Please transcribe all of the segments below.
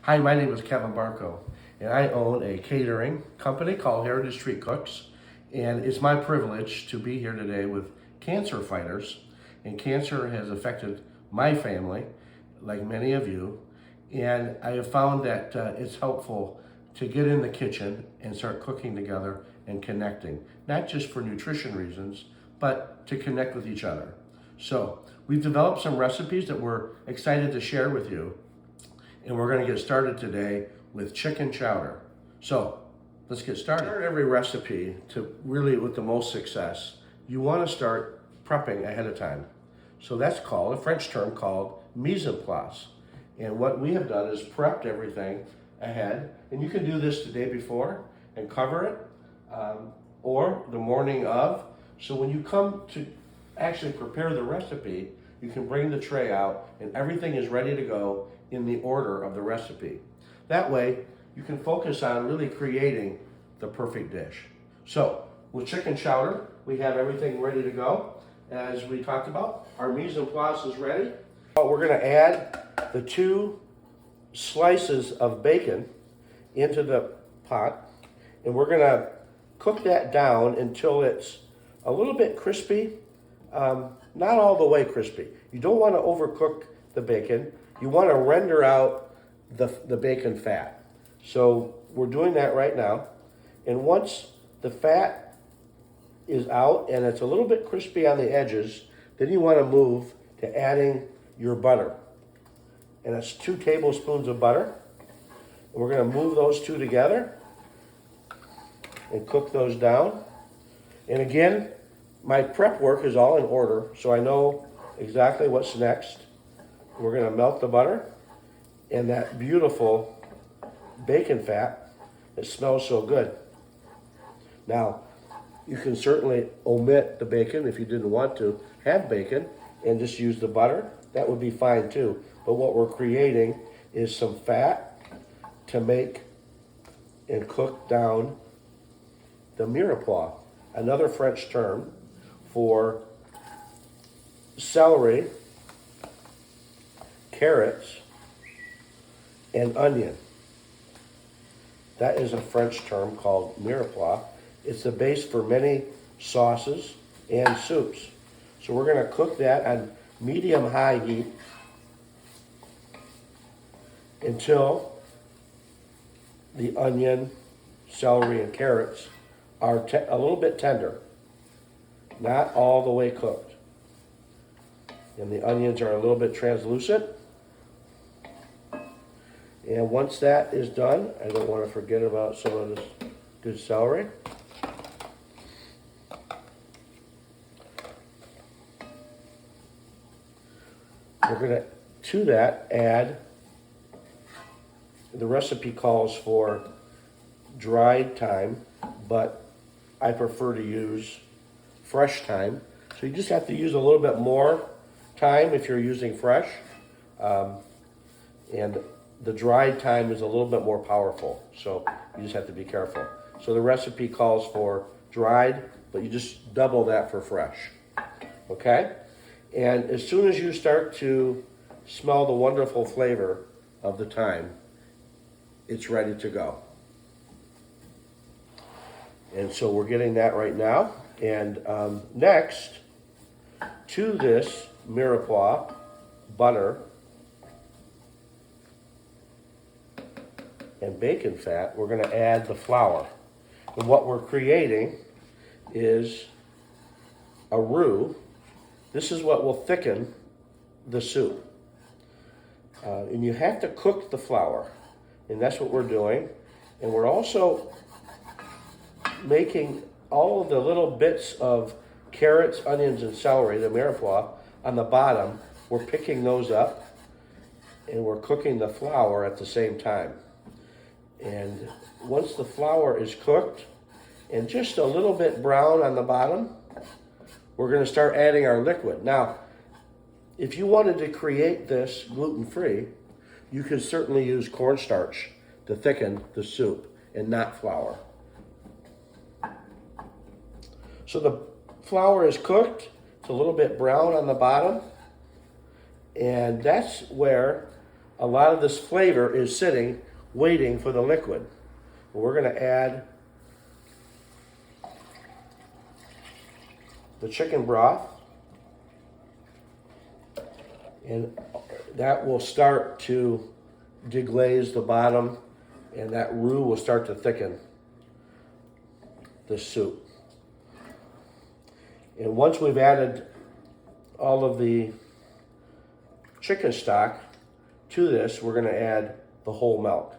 Hi, my name is Kevin Barko, and I own a catering company called Heritage Street Cooks. And it's my privilege to be here today with cancer fighters. And cancer has affected my family, like many of you. And I have found that it's helpful to get in the kitchen and start cooking together and connecting, not just for nutrition reasons, but to connect with each other. So we've developed some recipes that we're excited to share with you. And we're going to get started today with chicken chowder. So let's get started. Start every recipe to really with the most success. You want to start prepping ahead of time. So that's called a French term called mise en place. And what we have done is prepped everything ahead. And you can do this the day before and cover it, or the morning of. So when you come to actually prepare the recipe, you can bring the tray out and everything is ready to go in the order of the recipe. That way, you can focus on really creating the perfect dish. So, with chicken chowder, we have everything ready to go. As we talked about, our mise en place is ready. We're gonna add the 2 slices of bacon into the pot, and we're gonna cook that down until it's a little bit crispy, not all the way crispy. You don't wanna overcook the bacon. You want to render out the bacon fat. So we're doing that right now. And once the fat is out and it's a little bit crispy on the edges, then you want to move to adding your butter. And it's 2 tablespoons of butter. And we're going to move those 2 together and cook those down. And again, my prep work is all in order, so I know exactly what's next. We're going to melt the butter and that beautiful bacon fat. It smells so good. Now, you can certainly omit the bacon if you didn't want to have bacon and just use the butter. That would be fine too. But what we're creating is some fat to make and cook down the mirepoix, another French term for celery, carrots, and onion. That is a French term called mirepoix. It's the base for many sauces and soups. So we're going to cook that on medium-high heat until the onion, celery, and carrots are a little bit tender, not all the way cooked. And the onions are a little bit translucent. And once that is done, I don't want to forget about some of this good celery. We're going to that, add, the recipe calls for dried thyme, but I prefer to use fresh thyme. So you just have to use a little bit more thyme if you're using fresh. And the dried thyme is a little bit more powerful, so you just have to be careful. So the recipe calls for dried, but you just double that for fresh, okay? And as soon as you start to smell the wonderful flavor of the thyme, it's ready to go. And so we're getting that right now. And next, to this mirepoix butter and bacon fat, we're going to add the flour. And what we're creating is a roux. This is what will thicken the soup. And you have to cook the flour, and that's what we're doing. And we're also making all of the little bits of carrots, onions, and celery, the mirepoix, on the bottom. We're picking those up, and we're cooking the flour at the same time. And once the flour is cooked and just a little bit brown on the bottom, we're going to start adding our liquid. Now, if you wanted to create this gluten-free, you could certainly use cornstarch to thicken the soup and not flour. So the flour is cooked. It's a little bit brown on the bottom. And that's where a lot of this flavor is sitting, waiting for the liquid. We're going to add the chicken broth, and that will start to deglaze the bottom, and that roux will start to thicken the soup. And once we've added all of the chicken stock to this, we're going to add the whole milk.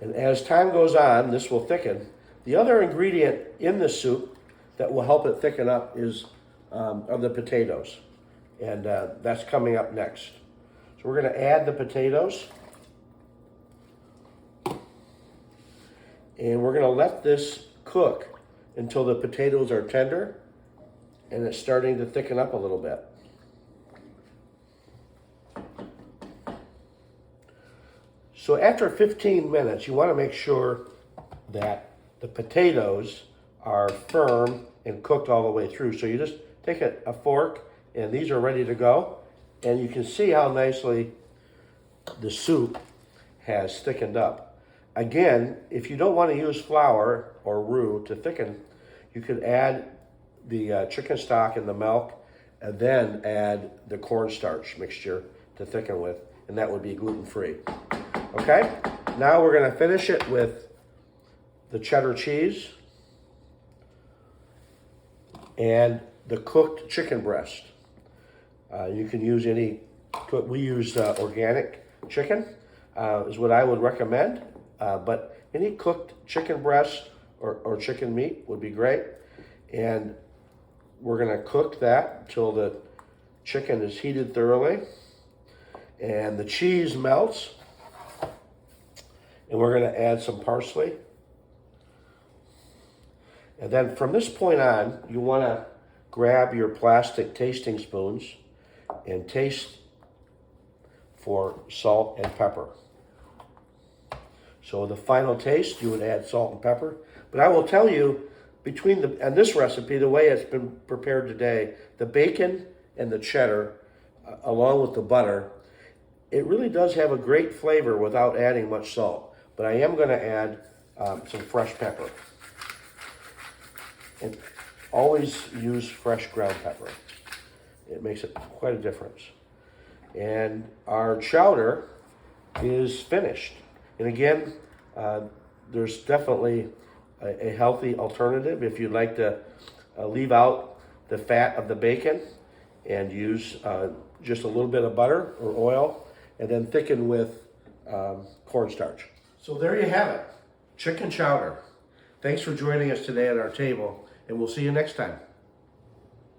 And as time goes on, this will thicken. The other ingredient in the soup that will help it thicken up is are the potatoes. And that's coming up next. So we're going to add the potatoes. And we're going to let this cook until the potatoes are tender and it's starting to thicken up a little bit. So after 15 minutes, you want to make sure that the potatoes are firm and cooked all the way through. So you just take a fork, and these are ready to go. And you can see how nicely the soup has thickened up. Again, if you don't want to use flour or roux to thicken, you could add the chicken stock and the milk, and then add the cornstarch mixture to thicken with, and that would be gluten-free. Okay, now we're going to finish it with the cheddar cheese and the cooked chicken breast. You can use any, we use organic chicken is what I would recommend, but any cooked chicken breast or chicken meat would be great. And we're going to cook that till the chicken is heated thoroughly and the cheese melts. And we're going to add some parsley. And then from this point on, you want to grab your plastic tasting spoons and taste for salt and pepper. So the final taste, you would add salt and pepper. But I will tell you, and this recipe, the way it's been prepared today, the bacon and the cheddar, along with the butter, it really does have a great flavor without adding much salt. But I am going to add some fresh pepper. And always use fresh ground pepper. It makes it quite a difference. And our chowder is finished. And again, there's definitely a healthy alternative if you'd like to leave out the fat of the bacon and use just a little bit of butter or oil, and then thicken with cornstarch. So there you have it, chicken chowder. Thanks for joining us today at our table, and we'll see you next time.